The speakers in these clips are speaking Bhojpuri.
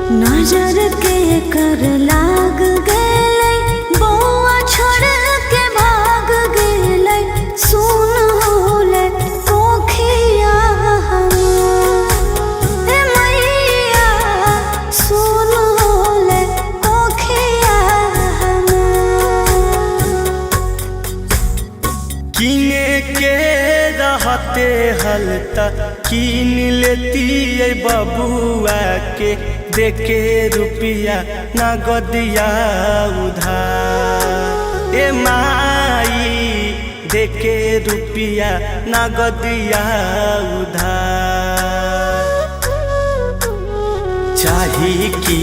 नजर के कर लाग गेलै, बौआ छोड़ के भाग गेलै, सुन होले कोखिया हे मैया, सुन होले कोखिया। किने के रहते हलता कीन लेती बबुआ के, देके रुपिया नगदिया उधार। ए माई देके रुपिया नगदिया उधार। चाही की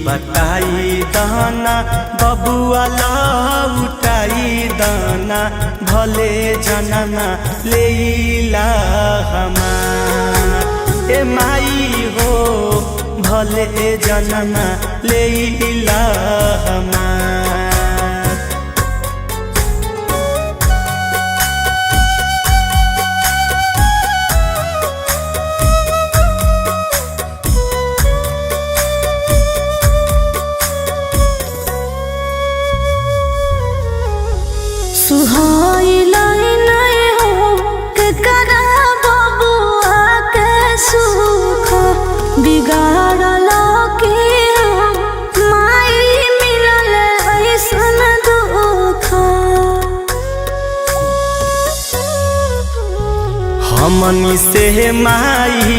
बताई दाना बबुआ लौटाई दाना, भले जनना लेला हमार। ए माई हो भले जनना लेला हमार। सुहाइला नहीं हो के करा बबुआ के सुख, बिगाड़ला के माई मिलल ऐसन दुख। हमनी से माई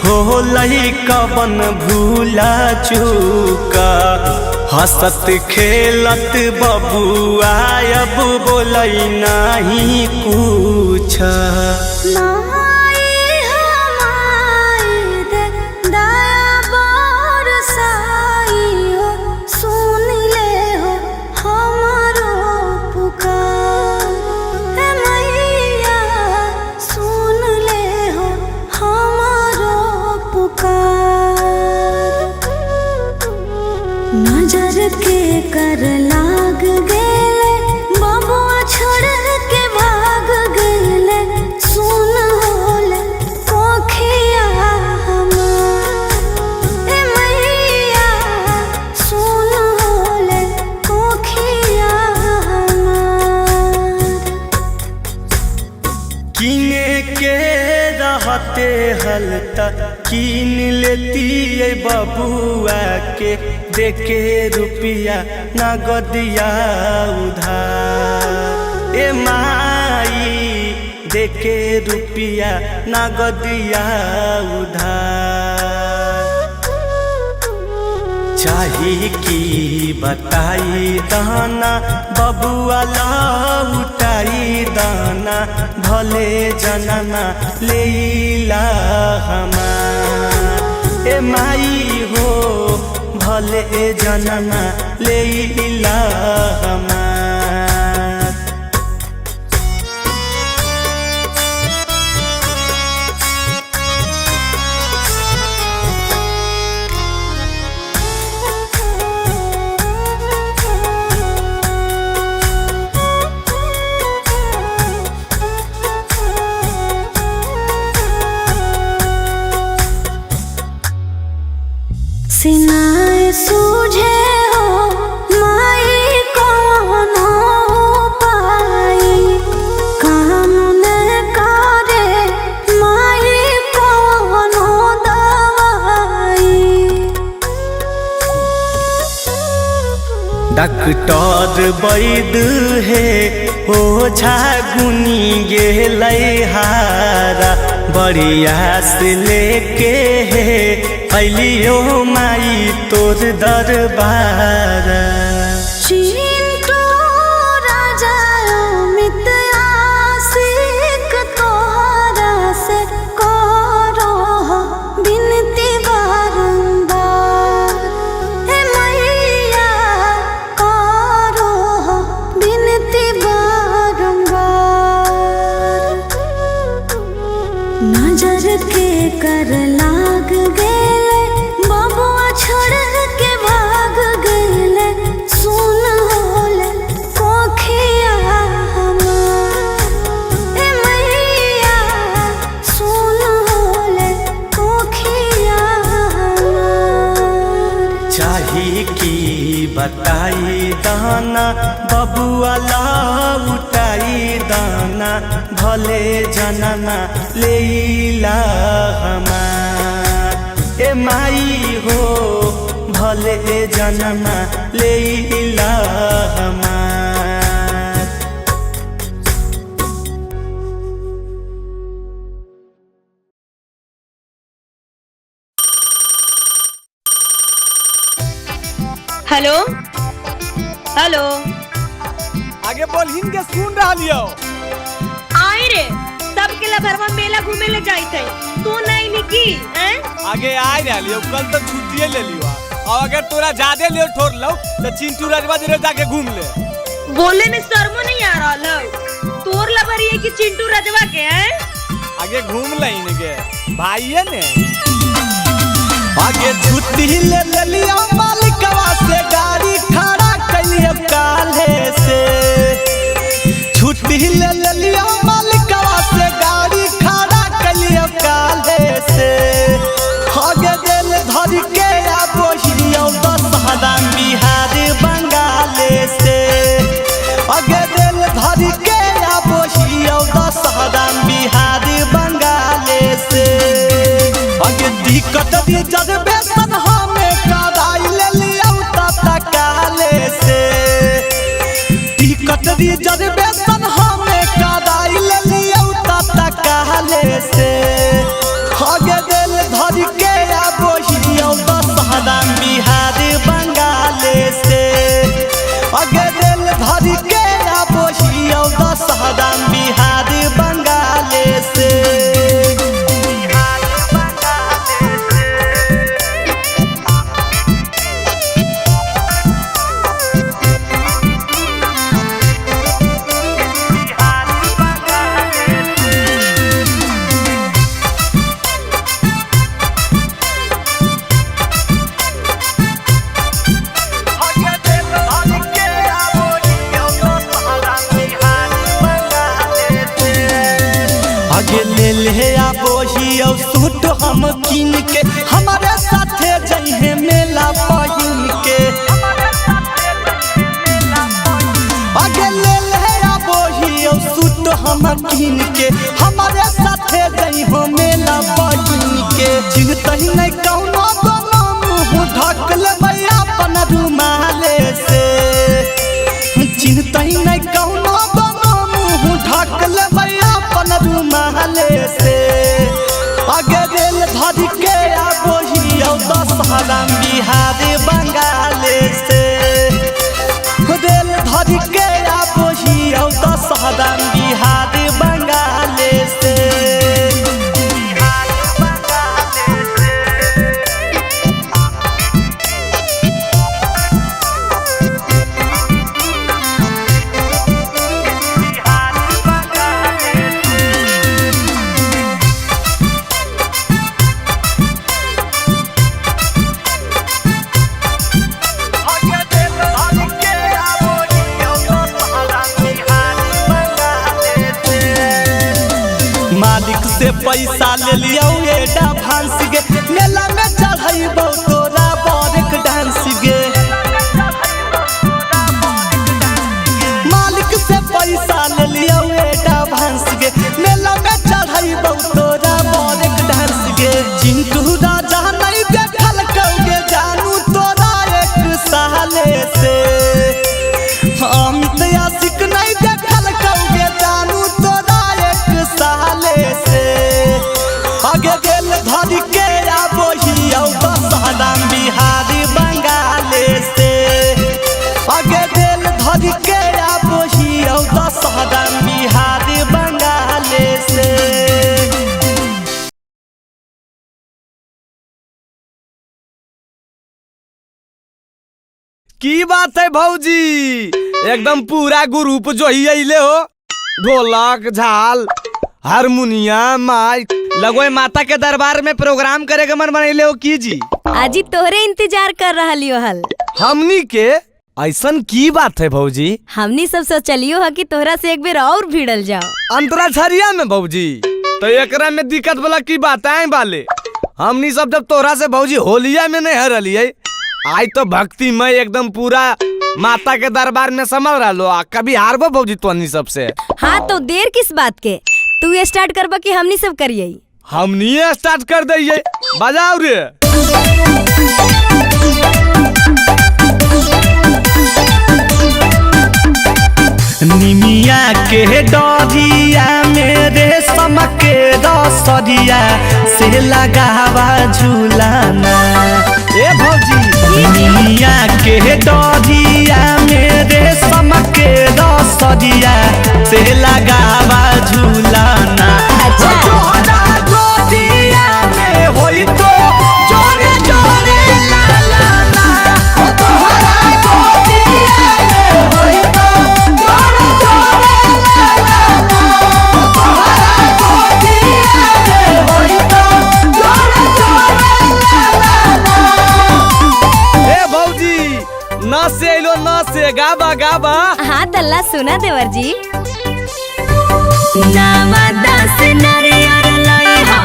हो लई कवन भूला चूका, हंसत खेलत बबुआ अब बोलै नहीं कुछ। माई हमाई दे दया बरसाई हो, सुन ले हो हमारो पुकार। हे मैया सुन ले हो हमारो पुकार। नजर के कर लाग गेले, बबुआ छोड़ के भाग गेले, सुन होले कोखिया हमार। ए मैया सुन होले कोखिया हमार। किने के रहते हलता कीन लेती बबुआ के, देके रुपिया नगदिया उधार। ए माई देके रुपिया नगदिया उधार। चाही की बताई दाना बबुआ लौटाई दाना, भले जनना लेला हमार। ए माई हो भले जनना लेला हमार। सिनाए सूझे हो माई कौनो पाई, कानून करे माई कौनो दवाई। डॉक्टर वैद है ओझा गुनी गेलै हारा, बरियास लेके है अलियो माई तोर दरबार। चिंटू राजा अमित आशिक तोहरा से करो बिनती बारंबार। हे मैया करो बिनती बारंबार। नजर के कर लाग गेले, बबुआ छोड़ के भाग गेले, बताई दाना बबुआ उठाई दाना भले जनना लेला हमार ए माई हो भले जनना लेला हमार। हेलो हेलो आगे बोल हिन के सुन रहा लियो। आई रे सब के लभरवा मेला घूमे ले जाई थे तू नहीं निकी हैं आगे आए रहा लियो कल तो छुट्टी ले लियो और अगर तोरा ज्यादा लियो ठोर लो तो चिंटू राजवा जरे जाके घूम ले। बोले में शर्मो नहीं आ रहा लो तोर लभरी है कि चिंटू राजवा के हैं आगे घूम ले इनके भाईये ने आगे छुट्टी ले लिया मालिकवा से गाड़ी खड़ा कलिए काले से छुट्टी ले लिया मालिकवा से गाड़ी खड़ा कलिए काले से आगे दिल धर के बोहियो दशहरा बिहार बंगाले से आगे दिल धर के बोहियो दशहरा बिहार बंगाले से आगे दिक्कत दी जज्बे सन हमें कराई ले लिया काले से दिक्कत दी जज्बे सन हमें कराई ले लिया काले से आगे दिल धर के बोहियो दशहरा बिहार बंगाले से आगे दिल धर के बोहियो दशहरा बिहार बंगाले से। आगे ले ले बोहियो सूट हम कीन के हमारे साथे जइहे मेला पहिन के आगे ले ले बोहियो सूट हम कीन के हमारे साथे जइहो मेला पहिन के चिंतही नहीं कौनो दोनो मुँह ढक लेबै अपन रुमाले से चिंतही नहीं कौनो दोनो मुँह ढक लेबै अपन रुमाले से आगे रेल धर के बोहियो दशहरा बिहार बंगाले से रेल धर के बोहियो दशहरा बिहार बंगाले से। मालिक से पैसा ले लियो एडा भांस गे मेला में चढ़ाइबो तोरा बड़क डांस गे मालिक से पैसा ले लियो एडा भांस गे मेला में चढ़ाइबो तोरा बड़क डांस गे चिंटू राजा नहीं देखल कौगे जानू तोरा एक साले से अमित आशिक नहीं देखल कौगे जानू तोरा एक साले से आगे दिल धर के बोहियो दशहरा बिहार बंगाले से आगे दिल धर के बोहियो दशहरा बिहार बंगाले से। की बात है भौजी एकदम पूरा ग्रुप जो ही अइले हो ढोलक झाल हारमोनियम माइक लगोए माता के दरबार में प्रोग्राम करे के मन बनैले हो की जी आजी तोहरे इंतजार कर रहा लियो हल हमनी के ऐसन की बात है भौजी हमनी सब सोचलियो है कि तोहरा से एक बेर और भिड़ल जाओ अंतराक्षरिया में भौजी तो एकरा में दिक्कत वाला की बात है बाले हमनी सब जब तोहरा से भौजी होलिया में नहीं हरलिए आज तो भक्ति में एकदम पूरा माता के दरबार में समझ रहा लो। कभी हारबो भौजी तो अन्नी सबसे। हाँ तो देर किस बात के, तू स्टार्ट करबा कि हमनी सब करिए? हमनी स्टार्ट कर दइए, बजाओ रे। निमिया के डोरिया मेरे समके रसरिया से लगावा झूलाना। ए भौजी निमिया के डोरिया मेरे समके रसरिया से लगावा झूलाना। जोड़ा गोदिया में होई तो जोरे जोरे ला ला ला। ओ तोहरा गोदिया में होई तो जोरे जोरे ला ला ला। ओ तोहरा गोदिया में होई तो जोरे जोरे ला ला ला। ए भौजी न से लो न से गाबा गाबा। हाँ तल्ला सुना देवर जी। नवादा से नरियर लइहा,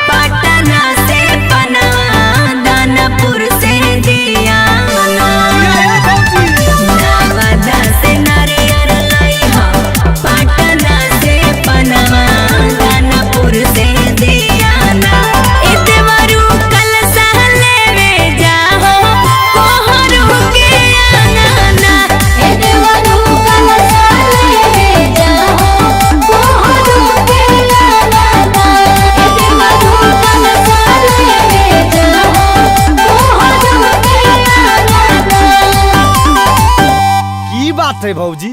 पटना से पनवा, दानापुर से दियाना। नवादा से नरियर लइहा, पटना से पनवा, दानापुर से दियाना। इतवरु कल सहलेवे जाहो, कोहरू के आंगना। इतवरु कल सहलेवे जाहो, की बात है भौजी,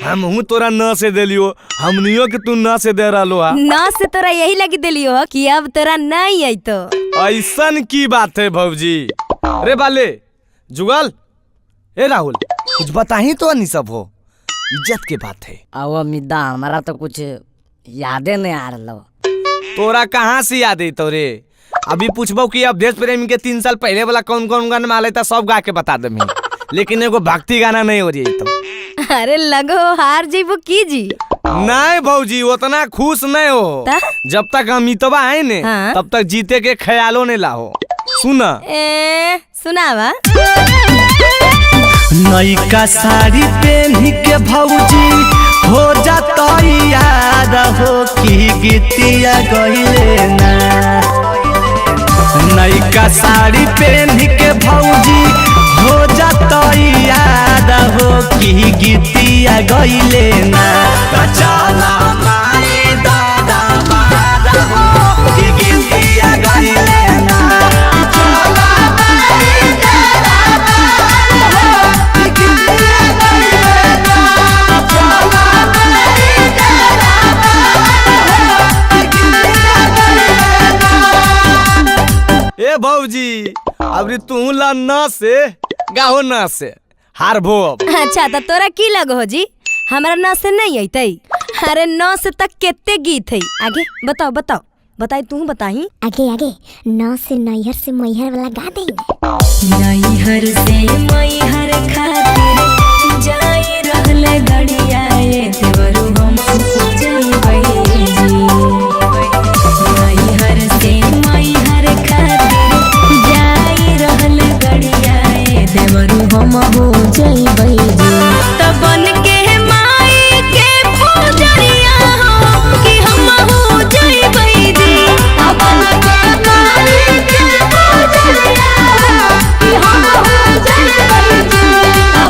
हम तोरा न से देलियो, हमनियो के तू न से दे रहा। ना से तोरा यही लगी दिलियो हो कि अब तोरा नहीं आई तो। ऐसन की बात है भौजी। रे बाले जुगल, ए राहुल कुछ बताही तो नहीं सब हो, इज्जत के बात है। अब मिदा हमारा तो कुछ यादे नहीं आ रहा। तोरा कहाँ से याद है तोरे? अभी पूछबो कि अब देश प्रेम के 3 साल पहले वाला कौन कौन गाना माले था सब गा के बता दे। लेकिन एगो भक्ति गाना नहीं हो रही है तो। अरे लगो हार जीबो की जी। नहीं भौजी उतना खुश नहीं हो। जब तक अमितवा है ने हाँ? तब तक जीते के ख्यालों ने लाहो। सुना सुनावा। नयका साड़ी पहन के भौजी हो जाता याद हो कि गीतिया गईले ना। नयका साड़ी पहन के भौजी हो जाता याद हो कि गीतिया गईले ना। चला माई दादा बादा हो कि गीतिया गईले ना। चला माई दादा बादा हो कि गीतिया गईले ना। चला माई दादा बादा हो कि गीतिया गईले ना। ए भौजी अबरी तू ला न से गाहो न से हारबो अब। अच्छा तो तोरा की लगो हो जी, हमारा न से नहीं आई? अरे न से तक कितने गीत है, आगे बताओ बताओ बताई तू बताही। आगे आगे नौ से नैहर से मैहर वाला गा दे। नैहर से मैहर खातिर जाई रहल गड़िया ये देवरू हम जइबै जी। नैहर से मैहर खातिर जाई रहल गड़िया ये देवरू हम हो जइबै जी। त बन के माई के पूजरिया हो कि हम हो जइबै जी। बन के माई के पूजरिया हो कि हम हो जइबै जी।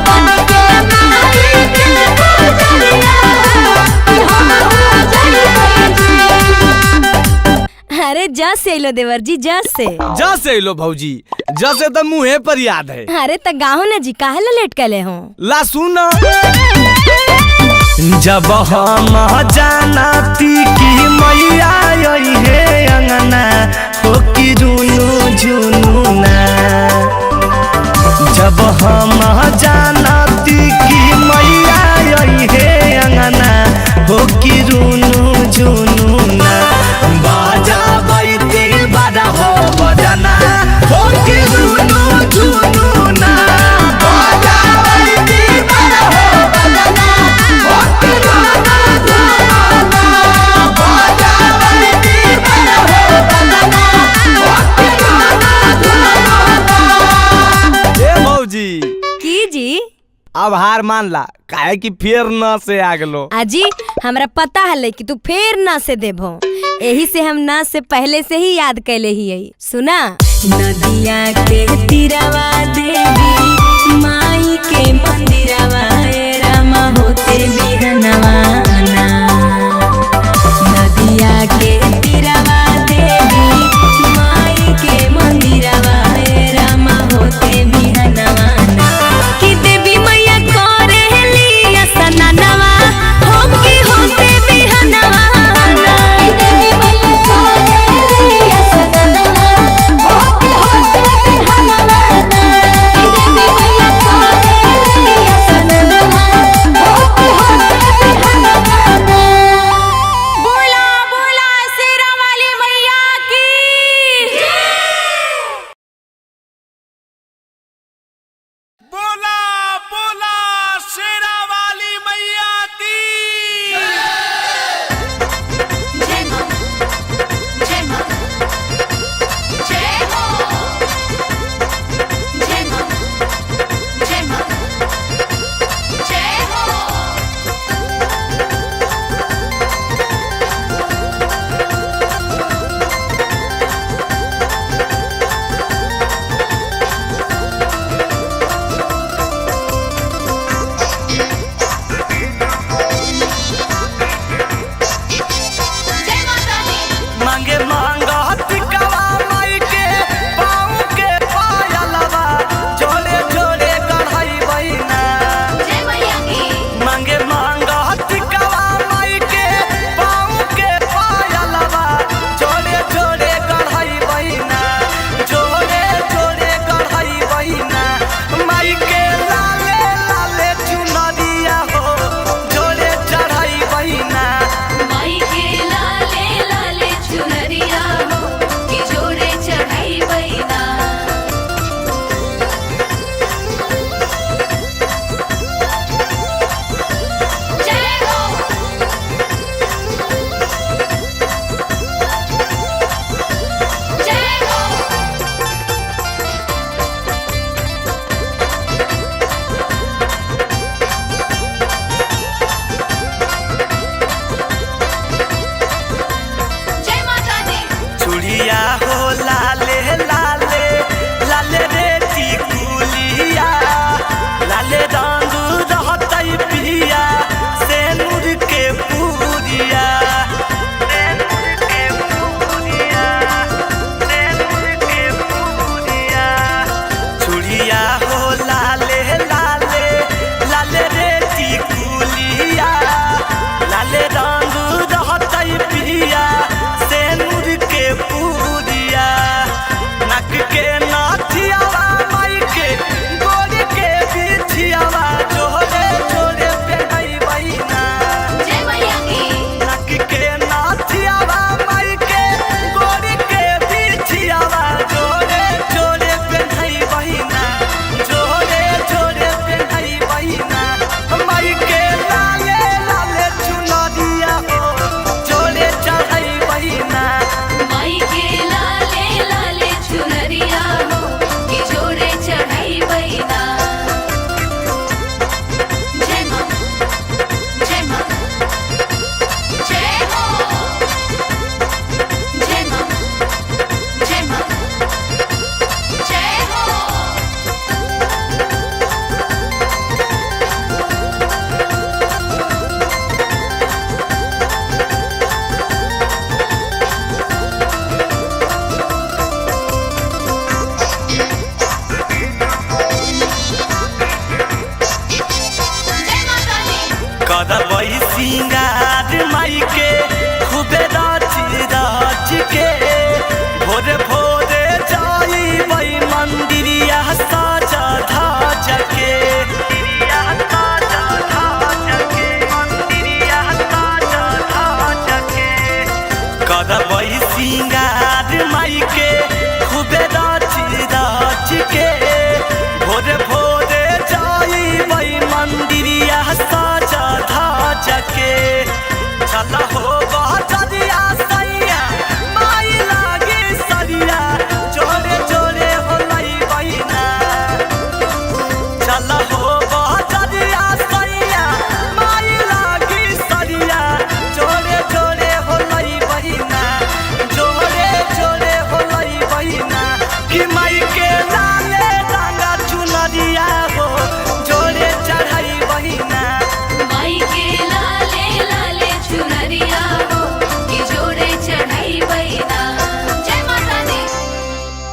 बन के माई के पूजरिया हो कि हम हो जइबै जी। अरे जस से लो देवर जी, जस से लो भौजी, जैसे तो मुँहे पर याद है। अरे त गाहो ना जी, काहे ला लेट कले हो? ला सुना। जब हम जानती कि मैया आई है अंगना हो कि रुनु झुनुना। जब हम जानती कि मैया आई है अंगना हो कि रुनु झुनुना। बाजा बैठी बड़ा हो बजना हो कि रुनु झुनुना। बाजा बैठी बड़ा हो बजना हो कि रुनु झुनुना। बाजा बैठी बड़ा हो बजना हो कि रुनु झुनुना। ए अब हार मान ला, काहे कि फिर न से आ गलो। आजी हमरा पता है कि तू फिर न से देबो, यही से हम न से पहले से ही याद कैले ही है। सुना, नदिया के तीरवा देवी माई के मंदिरवा रामा होते बिहनवा ना। नदिया के तीरवा देवी माई के मंदिरवा रामा होते बिहनवा ना। कि देवी मैया करेली असननवा हो कि होते बिहनवा ना। कि देवी मैया करेली असननवा हो कि होते बिहनवा ना। कि देवी मैया करेली असननवा हो कि होते बिहनवा ना। बोला बोला शेरा वाली मैया की बोला बोला शेरा वाली मैया की। जय मां जय मां जय हो जय मां जय मां जय हो। जय माता दी मांगे मांगा टिकवा माई के पाँव के पायलवा जोड़े जोड़े गढ़ाई बहिना। जय मैया की मांगे मांगा टिकवा माई के पाँव के पायलवा जोड़े जोड़े गढ़ाई बहिना। जोड़े जोड़े गढ़ाई बहिना माई के लाले लाले चुनरिया हो जोड़े चढ़ाई बहिना। माई के लाले लाले चुनरिया हो कि जोड़े चढ़ाई बैना। जय हो जय हो जय माता दी चूड़िया हो लाले लाले लाले रे टिकुलिया लाले रंग रहतई पिया से नूर के पूरिया। से नूर के पूरिया से नूर के पूरिया। चूड़िया